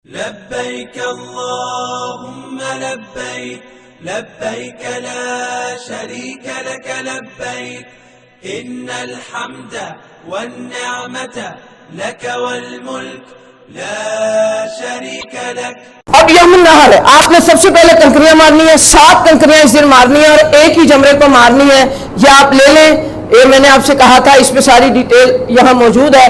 لبيك اللهم لبيك لبيك لا شريك لك لبيك إن الحمد والنعمة لك والملك لا شريك لك. اب یوم النحر ہے، آپ نے سب سے پہلے کنکریاں مارنی ہے، 7 کنکریاں اس دن مارنی ہے اور ایک ہی جمرے کو مارنی ہے. یہ آپ لے لیں، یہ میں نے آپ سے کہا تھا، اس پہ ساری ڈیٹیل یہاں موجود ہے.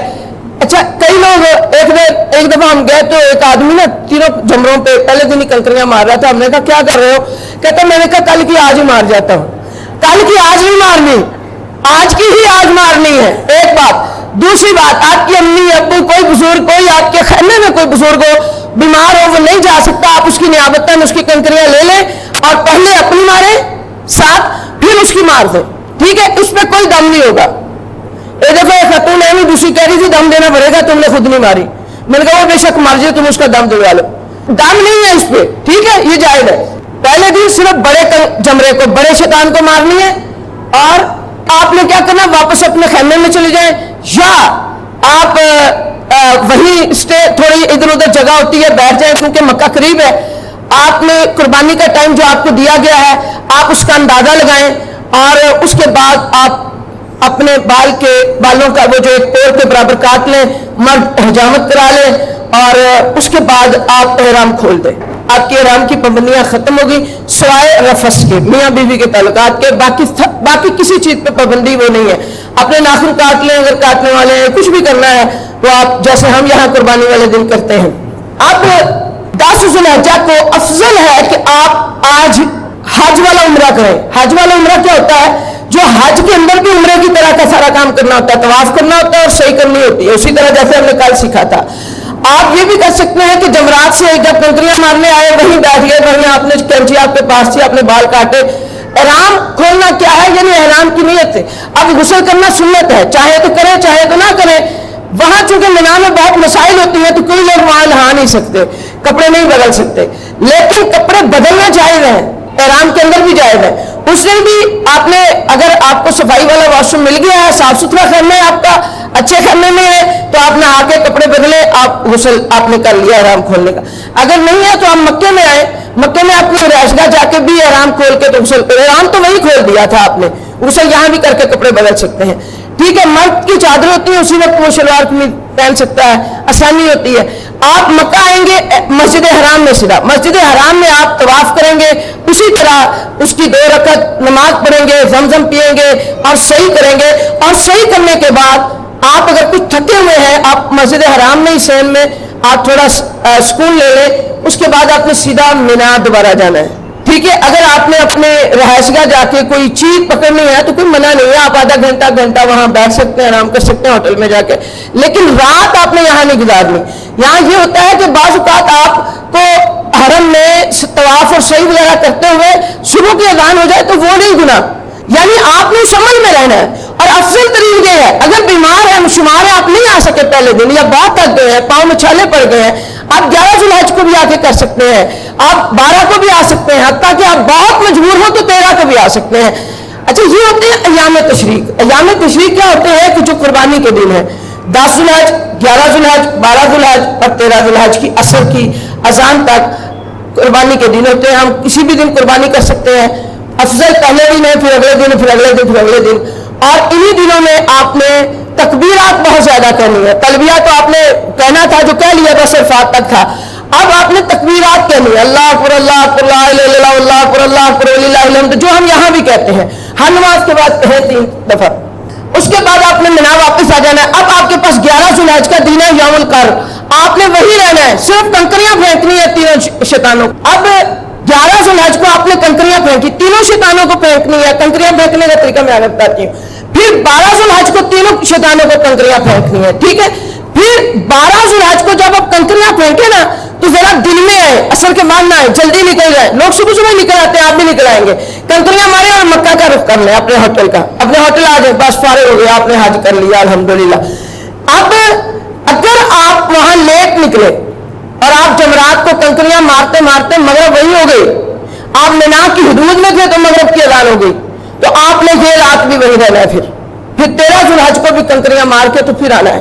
اچھا، کئی لوگ ایک دفعہ ہم گئے تو ایک آدمی نا تینوں جمروں پہ پہلے دن ہی کنکریاں مار رہا تھا. ہم نے کہا کیا کر رہے ہو؟ کہتا میں نے کہا کل کی آج ہی مار جاتا ہوں. کل کی آج نہیں مارنی، آج کی ہی آج مارنی ہے. ایک بات. دوسری بات، آپ کی امی ابو کوئی بزرگ، کوئی آپ کے خیمے میں کوئی بزرگ ہو، بیمار ہو، وہ نہیں جا سکتا، آپ اس کی نیابتاً اس کی کنکریاں لے لیں اور پہلے اپنی ماریں 7، پھر اس کی مار دیں. ٹھیک ہے؟ اس پہ کوئی دم نہیں ہوگا. ایک دفعہ خاتون ہے دوسری کہہ رہی تھی دم دینا پڑے گا، تم نے خود نہیں ماری. میں نے کہا وہ بے شک مر جائے، تم اس کا دم دلوا لو. دم نہیں ہے اس پہ. ٹھیک ہے؟ یہ جائز ہے. پہلے دن صرف بڑے جمرے کو، بڑے شیطان کو مارنی ہے اور آپ نے کیا کرنا، واپس اپنے خیمے میں چلے جائیں یا آپ وہیں تھوڑی ادھر ادھر جگہ ہوتی ہے بیٹھ جائیں، کیونکہ مکہ قریب ہے. آپ نے قربانی کا ٹائم جو آپ کو دیا گیا ہے آپ اس کا اندازہ لگائیں اور اس کے بعد آپ اپنے بالوں کا وہ جو ایک پور کے برابر کاٹ لیں، مرد حجامت کرا لیں اور اس کے بعد آپ احرام کھول دیں. آپ کے احرام کی پابندیاں ختم ہوگی سوائے رفث کے، میاں بیوی کے تعلقات کے. باقی کسی چیز پہ پابندی وہ نہیں ہے. اپنے ناخن کاٹ لیں اگر کاٹنے والے ہیں، کچھ بھی کرنا ہے تو آپ جیسے ہم یہاں قربانی والے دن کرتے ہیں. اب 10 ذی الحجہ کو افضل ہے کہ آپ آج حج والا عمرہ کریں. حج والا عمرہ کیا ہوتا ہے؟ جو حج کے اندر بھی عمرے کی طرح کا سارا کام کرنا ہوتا ہے، طواف کرنا ہوتا ہے اور صحیح کرنی ہوتی ہے، اسی طرح جیسے ہم نے کل سیکھا تھا. آپ یہ بھی کر سکتے ہیں کہ جمرات سے جب کنکریاں مارنے آئے وہیں بیٹھ گئے، وہیں آپ نے کینچی آپ کے پاس تھی، آپ نے بال کاٹے. احرام کھولنا کیا ہے؟ یعنی احرام کی نیت ہے. اب غسل کرنا سنت ہے، چاہے تو کریں چاہے تو نہ کریں. وہاں چونکہ مینا میں بہت مسائل ہوتی ہیں تو کوئی لوگ وہاں نہا نہیں سکتے، کپڑے نہیں بدل سکتے، لیکن کپڑے بدلنا جائز ہیں، احرام کے اندر بھی جائز ہے. اس دن بھی آپ نے اگر آپ کو صفائی والا واش روم مل گیا ہے، صاف ستھرا خیمہ ہے آپ کا، اچھے خیمے میں ہے، تو آپ نے آ کے کپڑے بدلے، آپ غسل آپ نے کر لیا احرام کھولنے کا. اگر نہیں ہے تو آپ مکے میں آئے، مکے میں اپنی رہائش گاہ جا کے بھی احرام کھول کے تو غسل کرے. احرام تو وہی کھول دیا تھا آپ نے، غسل یہاں بھی کر کے کپڑے بدل سکتے ہیں. ٹھیک ہے؟ مرد کی چادر ہوتی ہے، اسی وقت وہ شلوار قمیض پہن سکتا ہے، آسانی ہوتی ہے. آپ مکہ آئیں گے مسجد حرام میں، سیدھا مسجد حرام میں آپ طواف کریں گے، اسی طرح اس کی 2 رکعت نماز پڑھیں گے، زمزم پیئیں گے اور صحیح کریں گے. اور صحیح کرنے کے بعد آپ اگر کچھ تھکے ہوئے ہیں، آپ مسجد حرام میں ہی سین میں آپ تھوڑا سکون لے لیں. اس کے بعد آپ نے سیدھا مینا دوبارہ جانا ہے. ٹھیک ہے؟ اگر آپ نے اپنے رہائش گاہ جا کے کوئی چیز پکڑنی ہے تو کوئی منع نہیں ہے، آپ آدھا گھنٹہ وہاں بیٹھ سکتے ہیں، آرام کر سکتے ہیں ہوٹل میں جا کے، لیکن رات آپ نے یہاں نہیں گزارنی. یہاں یہ ہوتا ہے کہ بعض اوقات آپ کو حرم میں طواف اور صحیح وغیرہ کرتے ہوئے صبح کی اذان ہو جائے تو وہ نہیں گناہ، یعنی آپ نے سمجھ میں رہنا ہے. اور افضل ترین یہ ہے اگر بیمار ہے، شمار ہے، آپ نہیں آ سکے پہلے دن یا بہت تھک گئے ہیں، پاؤں میں چھالے پڑ گئے ہیں، آپ 11 ذی الحجہ کو بھی آ کے کر سکتے ہیں، آپ 12 کو بھی آ سکتے ہیں، حتیٰ کہ آپ بہت مجبور ہو تو 13 کو بھی آ سکتے ہیں. اچھا، یہ ہوتے ہیں ایام تشریق. ایام تشریق کیا ہوتے ہیں کہ جو قربانی کے دن ہے، 10 ذی الحجہ، 11 ذی الحجہ، 12 ذی الحجہ اور 13 ذی الحجہ کی عصر کی اذان تک قربانی کے دن ہوتے ہیں. ہم کسی بھی دن قربانی کر سکتے ہیں. افضل پہلے دن ہے، پھر اگلے دن، پھر اگلے دن، پھر اگلے دن. اور انہی دنوں میں آپ نے تکبیرات بہت زیادہ کرنی ہے. تلبیہ تو آپ نے کہنا تھا، جو کہہ لیا بس صرفات تک تھا. اب آپ نے تکبیرات کہنی ہے، اللہ اکبر، اللہ اکبر، لا الہ الا اللہ، اللہ اکبر، اللہ اکبر، وللہ الحمد، جو ہم یہاں بھی کہتے ہیں. ہر نماز کے بعد کہیں 3 دفعہ. اس کے بعد آپ نے مینا واپس آ جانا ہے. اب آپ کے پاس 11 ذی الحجہ کا دن ہے، یوم القر. آپ نے وہی رہنا ہے، صرف کنکریاں پھینکنی ہے تینوں شیطانوں. اب 11 ذی الحجہ کو آپ نے کنکریاں پھینکی، تینوں شیطانوں کو پھینکنی ہے. کنکریاں پھینکنے کا طریقہ میں آگے بتاتی ہوں. پھر 12 ذی الحجہ کو تینوں شیطانوں کو کنکریاں پھینکنی ہے. ٹھیک ہے؟ پھر 12 ذی الحجہ کو جب آپ کنکریاں پھینکے نا تو ذرا دن میں آئے، اثر کے بعد نہ آئے، جلدی نکل جائے. لوگ صبح صبح نکل آتے ہیں، آپ بھی نکل آئیں گے. کنکریاں مارے اور مکہ کا رخ کر لیں، اپنے ہوٹل کا، اپنے ہوٹل آ جائیں، بس فارغ ہو گیا، آپ نے حج کر لیا الحمدللہ. اب اگر آپ وہاں لیٹ نکلے اور آپ جمرات کو کنکریاں مارتے مارتے مغرب وہی ہو گئی، آپ مینا کی حدود میں تھے تو مغرب کی اذان ہو گئی، تو آپ نے یہ رات بھی وہی رہنا ہے. پھر 13 ذی الحجہ کو بھی کنکریاں مار کے تو پھر آنا ہے.